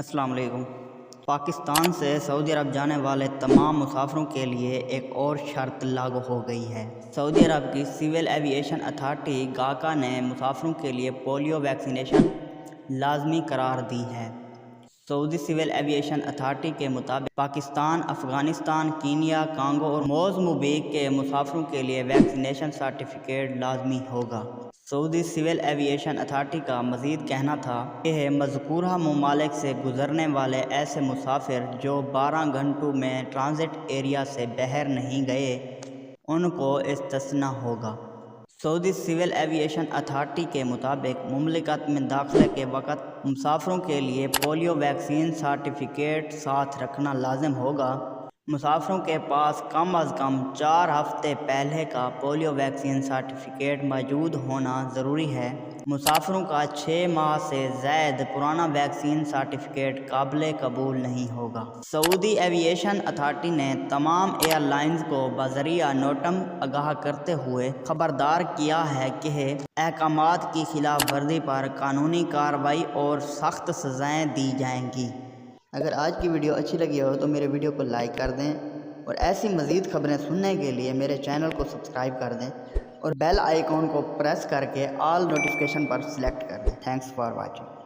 السلام علیکم۔ پاکستان سے سعودی عرب جانے والے تمام مسافروں کے لیے ایک اور شرط لاگو ہو گئی ہے۔ سعودی عرب کی سول ایوی ایشن اتھارٹی گاکا نے مسافروں کے لیے پولیو ویکسینیشن لازمی قرار دی ہے۔ سعودی سول ایوی ایشن اتھارٹی کے مطابق پاکستان، افغانستان، کینیا، کانگو اور موزمبیق کے مسافروں کے لیے ویکسینیشن سرٹیفکیٹ لازمی ہوگا۔ سعودی سول ایوی ایشن اتھارٹی کا مزید کہنا تھا کہ مذکورہ ممالک سے گزرنے والے ایسے مسافر جو 12 گھنٹوں میں ٹرانزٹ ایریا سے باہر نہیں گئے ان کو استثناء ہوگا۔ سعودی سول ایوی ایشن اتھارٹی کے مطابق مملکت میں داخلے کے وقت مسافروں کے لیے پولیو ویکسین سرٹیفکیٹ ساتھ رکھنا لازم ہوگا۔ مسافروں کے پاس کم از کم 4 ہفتے پہلے کا پولیو ویکسین سرٹیفکیٹ موجود ہونا ضروری ہے۔ مسافروں کا 6 ماہ سے زائد پرانا ویکسین سرٹیفکیٹ قابل قبول نہیں ہوگا۔ سعودی ایوی ایشن اتھارٹی نے تمام ایئر لائنز کو بذریعہ نوٹم آگاہ کرتے ہوئے خبردار کیا ہے کہ احکامات کی خلاف ورزی پر قانونی کارروائی اور سخت سزائیں دی جائیں گی۔ اگر آج کی ویڈیو اچھی لگی ہو تو میرے ویڈیو کو لائک کر دیں اور ایسی مزید خبریں سننے کے لیے میرے چینل کو سبسکرائب کر دیں اور بیل آئیکن کو پریس کر کے آل نوٹیفیکیشن پر سلیکٹ کر دیں۔ Thanks for watching.